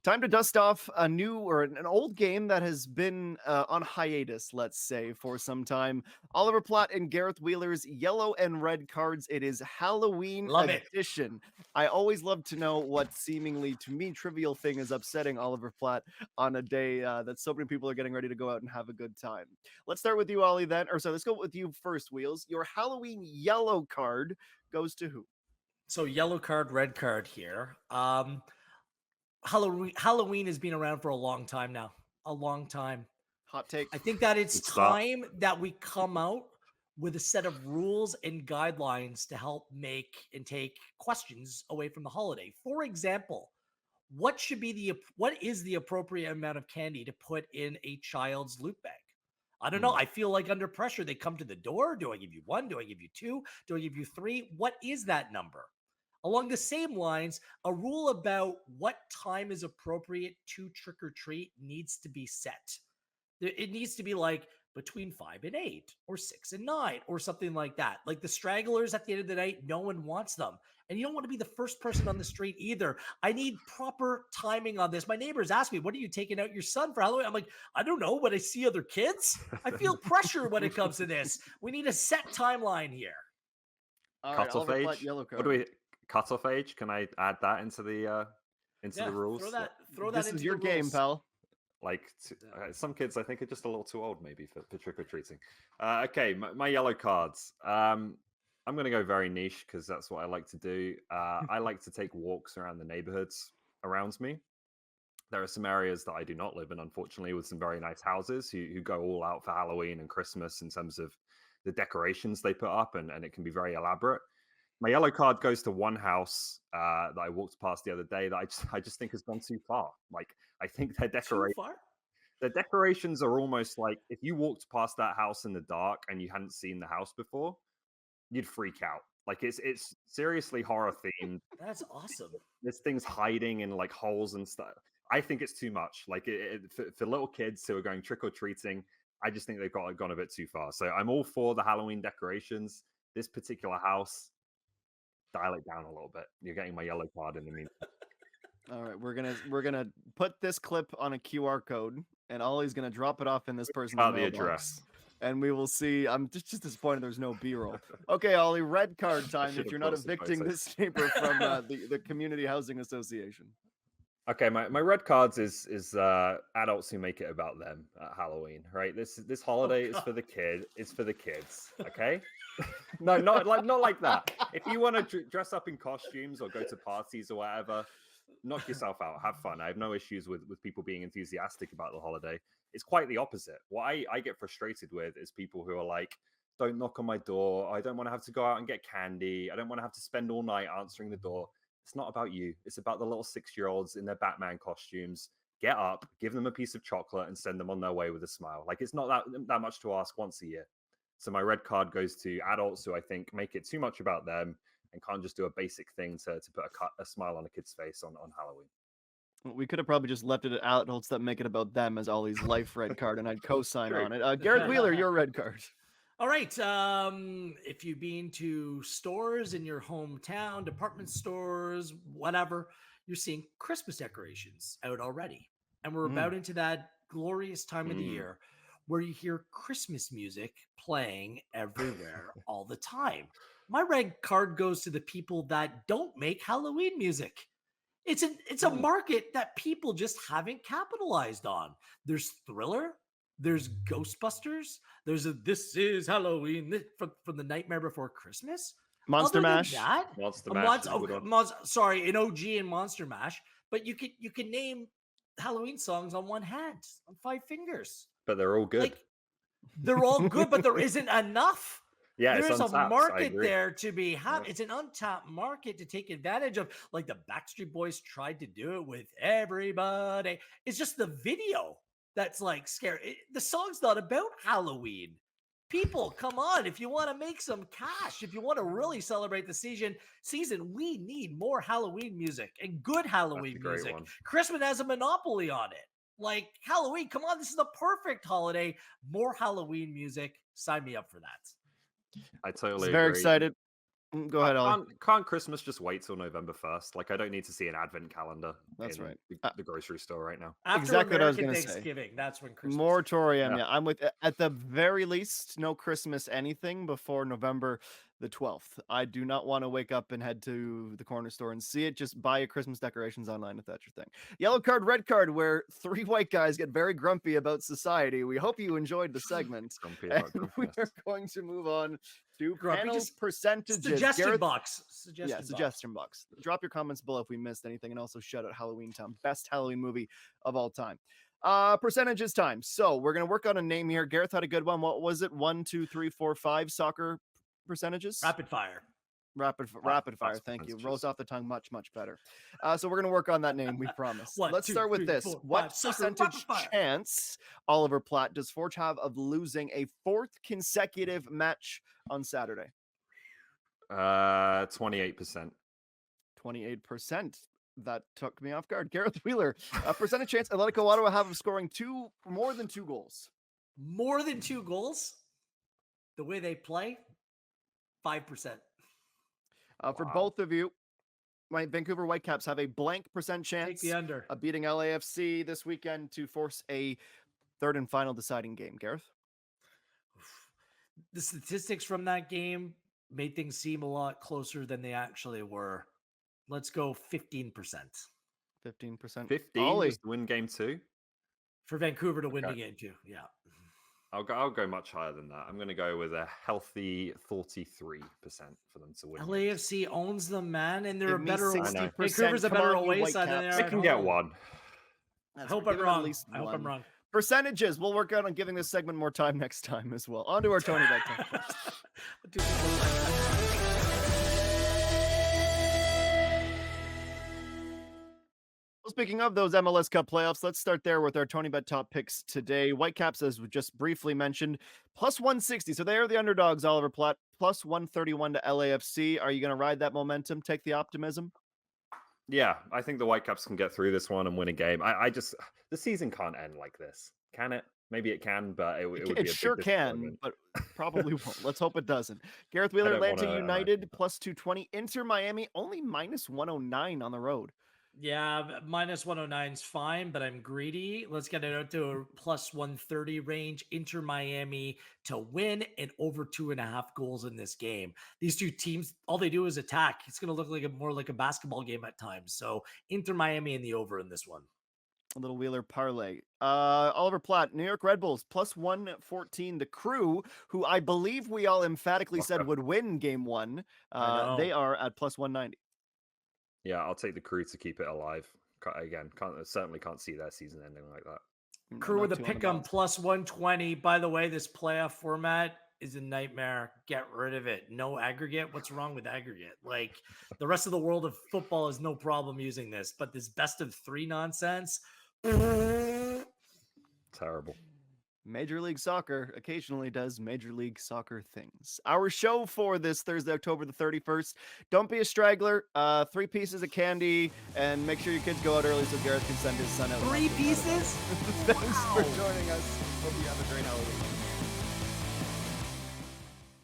Time to dust off a new or an old game that has been on hiatus, let's say, for some time. Oliver Platt and Gareth Wheeler's Yellow and Red Cards. It is Halloween Love it. edition. I always love to know what seemingly, to me, trivial thing is upsetting Oliver Platt on a day that so many people are getting ready to go out and have a good time. Let's start with you, Ollie, then. Or so let's go with you first, Wheels. Your Halloween yellow card goes to who? So yellow card, red card here. Halloween has been around for a long time now. A long time. Hot take. I think that it's Good start. time that we come out with a set of rules and guidelines to help make and take questions away from the holiday. For example, what is the appropriate amount of candy to put in a child's loot bag? I don't know. I feel like under pressure, they come to the door. Do I give you one? Do I give you two? Do I give you three? What is that number? Along the same lines, a rule about what time is appropriate to trick or treat needs to be set. It needs to be like between 5 and 8 or 6 and 9 or something like that. Like the stragglers at the end of the night, no one wants them. And you don't want to be the first person on the street either. I need proper timing on this. My neighbors ask me, "What are you taking out your son for Halloween?" I'm like, "I don't know, but I see other kids. I feel pressure when it comes to this. We need a set timeline here." All right, Cutoff Oliver age. Platt, yellow card. What do we cutoff age? Can I add that into the rules? Throw that This into is your the game, rules. pal. Like some kids, I think, are just a little too old maybe for trick or treating. Okay, my yellow cards. I'm going to go very niche because that's what I like to do. I like to take walks around the neighborhoods around me. There are some areas that I do not live in, unfortunately, with some very nice houses who go all out for Halloween and Christmas in terms of the decorations they put up, and it can be very elaborate. My yellow card goes to one house that I walked past the other day that I just think has gone too far. Like, I think Too far? their decorations are almost like if you walked past that house in the dark and you hadn't seen the house before, you'd freak out. Like it's seriously horror themed. That's awesome. There's things hiding in like holes and stuff. I think it's too much. Like for little kids who are going trick or treating, I just think they've gone a bit too far. So I'm all for the Halloween decorations. This particular house, dial it down a little bit. You're getting my yellow card in the meantime. All right, we're gonna put this clip on a QR code, and Ollie's gonna drop it off in this person's The mailbox, address. and we will see. I'm just disappointed there's no B-roll. Okay, Ollie, red card time should've if you're not brought some evicting photos. this neighbor from the Community Housing Association. Okay, my red cards is adults who make it about them at Halloween, right? This holiday is for the kid. It's for the kids. Okay. No, not like that. If you want to dress up in costumes or go to parties or whatever, knock yourself out. Have fun. I have no issues with people being enthusiastic about the holiday. It's quite the opposite. What I get frustrated with is people who are like, don't knock on my door. I don't want to have to go out and get candy. I don't want to have to spend all night answering the door. It's not about you. It's about the little 6-year-olds in their Batman costumes. Get up, give them a piece of chocolate, and send them on their way with a smile. Like, it's not that much to ask once a year. So my red card goes to adults who I think make it too much about them and can't just do a basic thing to put a smile on a kid's face on Halloween. We could have probably just left it at adults that make it about them as Ollie's life red card, and I'd co-sign on it. Gareth Wheeler, your red card. All right. If you've been to stores in your hometown, department stores, whatever, you're seeing Christmas decorations out already. And we're about into that glorious time of the year where you hear Christmas music playing everywhere all the time. My red card goes to the people that don't make Halloween music. It's a market that people just haven't capitalized on. There's Thriller, there's Ghostbusters, there's This Is Halloween from the Nightmare Before Christmas. Monster Other than Mash. that, Monster Mash. Is a good one. Sorry, an OG and Monster Mash, but you can name Halloween songs on one hand, on 5 fingers. But they're all good. Like, they're all good, but there isn't enough. Yeah, There's it's a untapped. market there to be had. Yeah. It's an untapped market to take advantage of. Like the Backstreet Boys tried to do it with Everybody. It's just the video that's like scary. The song's not about Halloween. People, come on. If you want to make some cash, if you want to really celebrate the season, we need more Halloween music and good Halloween great music. one. Christmas has a monopoly on it. Like Halloween, come on. This is the perfect holiday. More Halloween music. Sign me up for that. I totally Very agree. excited. Go ahead, Ollie. Can't Christmas just wait till November 1st? Like, I don't need to see an advent calendar That's in right. the grocery store right now. After Exactly what I was American gonna say. Thanksgiving, that's when Christmas. Moratorium. Yeah. Yeah, I'm with. At the very least, no Christmas anything before November the 12th. I do not want to wake up and head to the corner store and see it. Just buy your Christmas decorations online if that's your thing. Yellow card, red card, where three white guys get very grumpy about society. We hope you enjoyed the segment. Grumpy And about we Christmas. are going to move on to Grumpy, panel just percentages. Suggestion Gareth, box. yeah, suggestion box. Drop your comments below if we missed anything, and also shout out Halloween Town, best Halloween movie of all time. Percentages time. So we're gonna work on a name here. Gareth had a good one. What was it? 1, 2, 3, 4, 5 soccer percentages. Rapid fire. Rapid fire. Thank you. Rolls off the tongue much better. So we're gonna work on that name. We promise. 1, Let's 2, start with 3, this. 4, What 5, soccer, percentage rapid fire. chance Oliver Platt does Forge have of losing a fourth consecutive match on Saturday? 28%. 28%. That took me off guard. Gareth Wheeler, a percentage chance Atletico Ottawa have of scoring more than 2 goals. More than 2 goals? The way they play? 5%. For Wow. both of you, my Vancouver Whitecaps have a blank percent Take chance the under. of beating LAFC this weekend to force a third and final deciding game. Gareth? The statistics from that game made things seem a lot closer than they actually were. Let's go 15%. 15%. 15 Ollie. just to win game 2. For Vancouver to win the Okay. game too. Yeah. I'll go much higher than that. I'm going to go with a healthy 43% for them to win. games. LAFC owns them, man, and they're Give a me better. 60%. Vancouver's a Come better on, you away side than they Whitecaps. are They at can get home. one. I That's hope right. I'm Give them at wrong. least I hope I'm one. wrong. Percentages. We'll work on giving this segment more time next time as well. On to our Tony Bet time. Well, speaking of those MLS Cup playoffs, let's start there with our Tony Bet top picks today. Whitecaps, as we just briefly mentioned, plus 160. So they are the underdogs, Oliver Platt. Plus 131 to LAFC. Are you going to ride that momentum? Take the optimism? Yeah, I think the Whitecaps can get through this one and win a game. The season can't end like this, can it? Maybe it can, but it would be a It big sure can, disappointment. but probably won't. Let's hope it doesn't. Gareth Wheeler, don't Atlanta wanna United, plus 220. Inter Miami, only minus 109 on the road. Yeah, minus 109 is fine, but I'm greedy. Let's get it out to a plus 130 range. Inter Miami to win and over 2.5 goals in this game. These two teams, all they do is attack. It's going to look like more like a basketball game at times. So Inter Miami in the over in this one. A little Wheeler parlay. Oliver Platt, New York Red Bulls, plus 114. The Crew, who I believe we all emphatically said would win game 1, they are at plus 190. Yeah, I'll take the Crew to keep it alive. Certainly can't see their season ending like that. No, Crew not with a too on the pick on bounce. plus 120. By the way, this playoff format is a nightmare. Get rid of it. No aggregate. What's wrong with aggregate? Like the rest of the world of football is no problem using this, but this best of 3 nonsense. Terrible. Major League Soccer occasionally does Major League Soccer things. Our show for this Thursday, October the 31st. Don't be a straggler. 3 pieces of candy, and make sure your kids go out early so Gareth can send his son out. 3 pieces? Thanks for joining us. Hope you have a great Halloween.